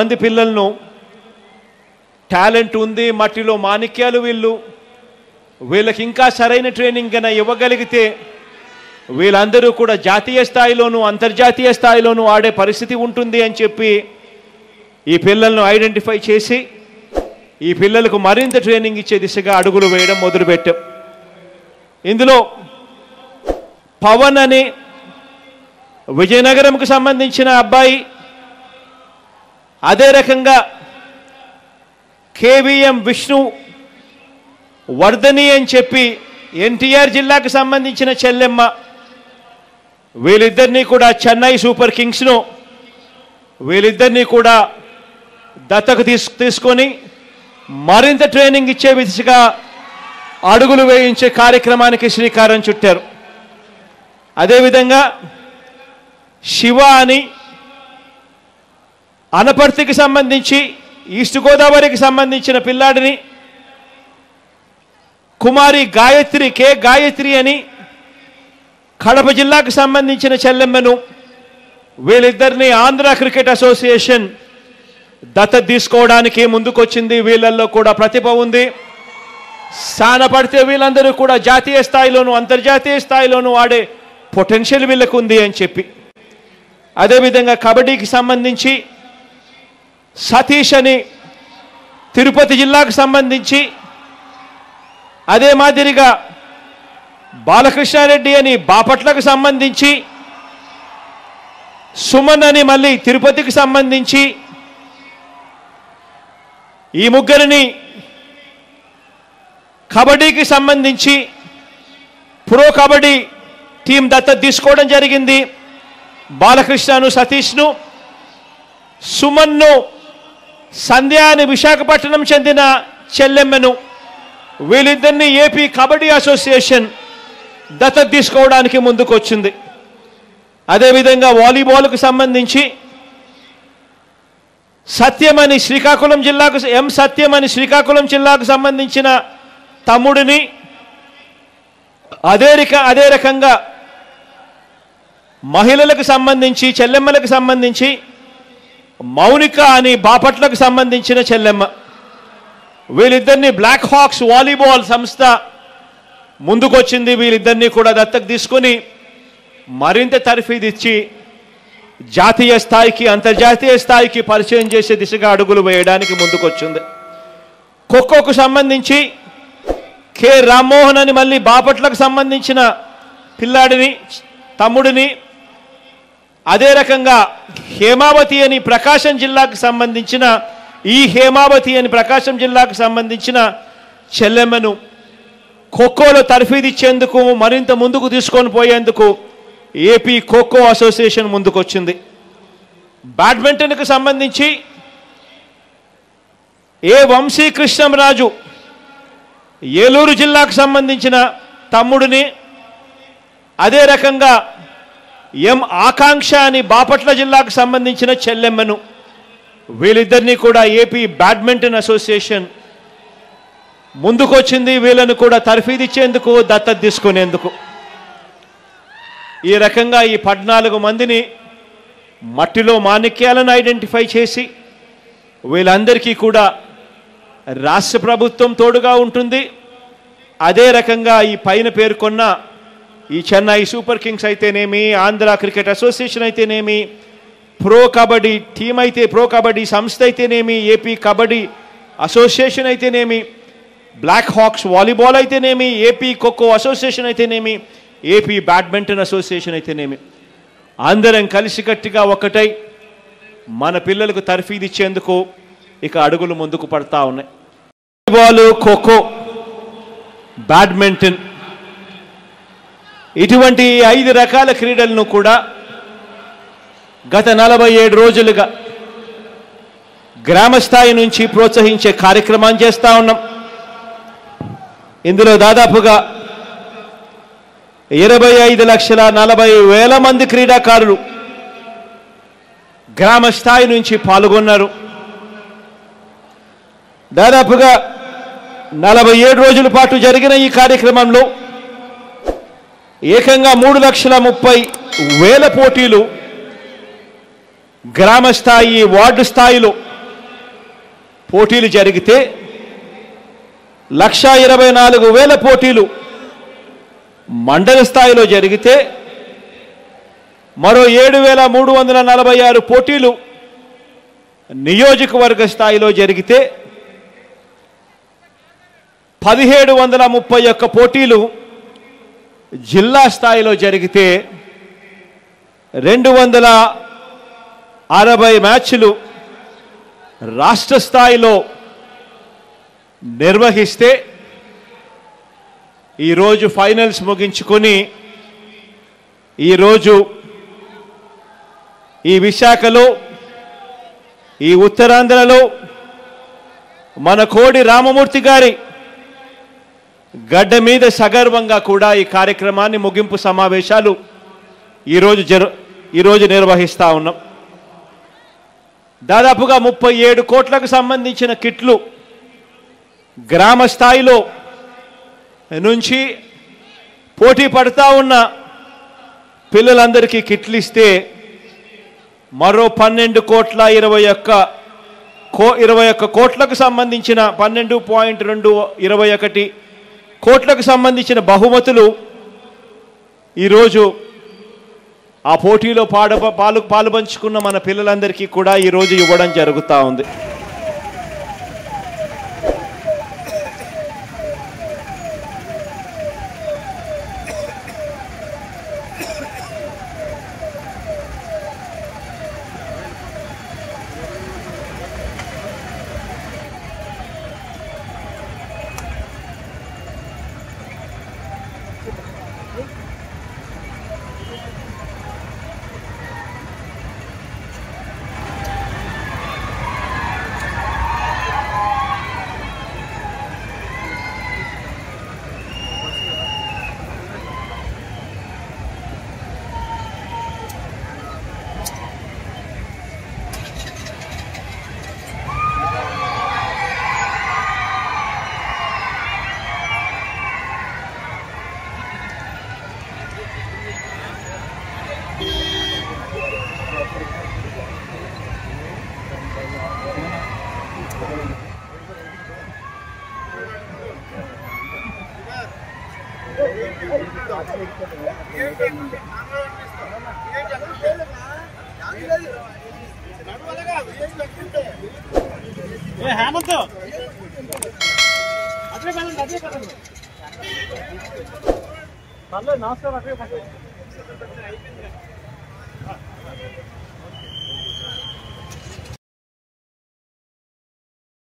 మంది పిల్లలను టాలెంట్ ఉంది, మట్టిలో మాణిక్యాలు వీళ్ళకి ఇంకా సరైన ట్రైనింగ్ కన్నా ఇవ్వగలిగితే వీళ్ళందరూ కూడా జాతీయ స్థాయిలోనూ అంతర్జాతీయ స్థాయిలోనూ ఆడే పరిస్థితి ఉంటుంది అని చెప్పి ఈ పిల్లలను ఐడెంటిఫై చేసి ఈ పిల్లలకు మరింత ట్రైనింగ్ ఇచ్చే దిశగా అడుగులు వేయడం మొదలుపెట్టాం. ఇందులో పవన్ అని విజయనగరంకు సంబంధించిన అబ్బాయి, అదే రకంగా కేవీఎం విష్ణు వర్ధని అని చెప్పి ఎన్టీఆర్ జిల్లాకు సంబంధించిన చెల్లెమ్మ, వీళ్ళిద్దరినీ కూడా చెన్నై సూపర్ కింగ్స్ను వీళ్ళిద్దరినీ కూడా దత్తకు తీసుకొని మరింత ట్రైనింగ్ ఇచ్చే దిశగా అడుగులు వేయించే కార్యక్రమానికి శ్రీకారం చుట్టారు. అదేవిధంగా శివ అని అనపర్తికి సంబంధించి ఈస్ట్ గోదావరికి సంబంధించిన పిల్లాడిని, కుమారి గాయత్రి గాయత్రి అని కడప జిల్లాకు సంబంధించిన చెల్లెమ్మను, వీళ్ళిద్దరిని ఆంధ్ర క్రికెట్ అసోసియేషన్ దత్తత తీసుకోవడానికి ముందుకొచ్చింది. వీళ్ళల్లో కూడా ప్రతిభ ఉంది, స్థాన పడితే వీళ్ళందరూ కూడా జాతీయ స్థాయిలోనూ అంతర్జాతీయ స్థాయిలోనూ ఆడే పొటెన్షియల్ వీళ్ళకు ఉంది అని చెప్పి. అదేవిధంగా కబడ్డీకి సంబంధించి సతీష్ అని తిరుపతి జిల్లాకు సంబంధించి, అదే మాదిరిగా బాలకృష్ణారెడ్డి అని బాపట్లకు సంబంధించి, సుమన్ అని మళ్ళీ తిరుపతికి సంబంధించి, ఈ ముగ్గురిని కబడ్డీకి సంబంధించి ప్రో కబడ్డీ టీం దత్తత తీసుకోవడం జరిగింది. బాలకృష్ణను, సతీష్ను, సుమన్ను, సంధ్య అని విశాఖపట్నం చెందిన చెల్లెమ్మను, వీళ్ళిద్దరిని ఏపీ కబడ్డీ అసోసియేషన్ దత్తత తీసుకోవడానికి ముందుకు వచ్చింది. అదేవిధంగా వాలీబాల్కు సంబంధించి సత్యమని శ్రీకాకుళం జిల్లాకు సత్యమని శ్రీకాకుళం జిల్లాకు సంబంధించిన తమ్ముడిని, అదే రకంగా మహిళలకు సంబంధించి చెల్లెమ్మలకు సంబంధించి మౌనిక అని బాపట్లకు సంబంధించిన చెల్లెమ్మ, వీళ్ళిద్దరిని బ్లాక్ హాక్స్ వాలీబాల్ సంస్థ ముందుకొచ్చింది. వీళ్ళిద్దరినీ కూడా దత్తకు తీసుకొని మరింత తర్ఫీదు ఇచ్చి జాతీయ స్థాయికి అంతర్జాతీయ స్థాయికి పరిచయం చేసే దిశగా అడుగులు వేయడానికి ముందుకొచ్చింది. ఖోఖోకు సంబంధించి కె రామ్మోహన్ అని మళ్ళీ బాపట్లకు సంబంధించిన పిల్లాడిని, తమ్ముడిని, అదే రకంగా హేమావతి అని ప్రకాశం జిల్లాకు సంబంధించిన హేమావతి అని ప్రకాశం జిల్లాకు సంబంధించిన చెల్లెమ్మను ఖోఖోలో తర్ఫీదు ఇచ్చేందుకు మరింత ముందుకు తీసుకొని పోయేందుకు ఏపీ ఖోఖో అసోసియేషన్ ముందుకొచ్చింది. బ్యాడ్మింటన్కు సంబంధించి వంశీ కృష్ణంరాజు ఏలూరు జిల్లాకు సంబంధించిన తమ్ముడిని, అదే రకంగా ఆకాంక్ష అని బాపట్ల జిల్లాకు సంబంధించిన చెల్లెమ్మను, వీళ్ళిద్దరినీ కూడా ఏపీ బ్యాడ్మింటన్ అసోసియేషన్ ముందుకొచ్చింది. వీళ్ళను కూడా తర్ఫీదు ఇచ్చేందుకు, దత్తత తీసుకునేందుకు. ఈ రకంగా ఈ 14 మందిని మట్టిలో మాణిక్యాలను ఐడెంటిఫై చేసి వీళ్ళందరికీ కూడా రాష్ట్ర ప్రభుత్వం తోడుగా ఉంటుంది. అదే రకంగా ఈ పైన పేర్కొన్న ఈ చెన్నై సూపర్ కింగ్స్ అయితేనేమి, ఆంధ్ర క్రికెట్ అసోసియేషన్ అయితేనేమి, ప్రో కబడ్డీ టీం అయితే ప్రో కబడ్డీ సంస్థ అయితేనేమి, ఏపీ కబడ్డీ అసోసియేషన్ అయితేనేమి, బ్లాక్ హాక్స్ వాలీబాల్ అయితేనేమి, ఏపీ ఖోఖో అసోసియేషన్ అయితేనేమి, ఏపీ బ్యాడ్మింటన్ అసోసియేషన్ అయితేనేమి, అందరం కలిసికట్టుగా ఒకటై మన పిల్లలకు తర్ఫీదు ఇచ్చేందుకు ఇక అడుగులు ముందుకు పడతా ఉన్నాయి. వాలీబాల్, ఖోఖో, బ్యాడ్మింటన్ ఇటువంటి 5 రకాల క్రీడలను కూడా గత 47 రోజులుగా గ్రామ స్థాయి నుంచి ప్రోత్సహించే కార్యక్రమాన్ని చేస్తూ ఉన్నాం. ఇందులో దాదాపుగా 25,40,000 మంది క్రీడాకారులు గ్రామ స్థాయి నుంచి పాల్గొన్నారు. దాదాపుగా 47 రోజుల పాటు జరిగిన ఈ కార్యక్రమంలో ఏకంగా 3,30,000 పోటీలు గ్రామ స్థాయి, వార్డు స్థాయిలో పోటీలు జరిగితే 1,24,000 పోటీలు మండల స్థాయిలో జరిగితే మరో 7,346 పోటీలు నియోజకవర్గ స్థాయిలో జరిగితే 1,731 పోటీలు జిల్లా స్థాయిలో జరిగితే 260 మ్యాచ్లు రాష్ట్ర స్థాయిలో నిర్వహిస్తే ఈరోజు ఫైనల్స్ ముగించుకొని ఈరోజు ఈ విశాఖలో ఈ ఉత్తరాంధ్రలో మన కోడి రామమూర్తి గారి గడ్డ మీద సగర్వంగా కూడా ఈ కార్యక్రమాన్ని ముగింపు సమావేశాలు ఈరోజు నిర్వహిస్తా ఉన్నాం. దాదాపుగా 37 కోట్లకు సంబంధించిన కిట్లు గ్రామ స్థాయిలో నుంచి పోటీ పడతా ఉన్న పిల్లలందరికీ కిట్లు ఇస్తే మరో 12,21 కోట్లకు సంబంధించిన 12.221 కోట్లకు సంబంధించిన బహుమతులు ఈరోజు ఆ పోటీలో పాలు పంచుకున్న మన పిల్లలందరికీ కూడా ఈరోజు ఇవ్వడం జరుగుతూ ఉంది. हेमंत अट्ले नमस्कार अट्ले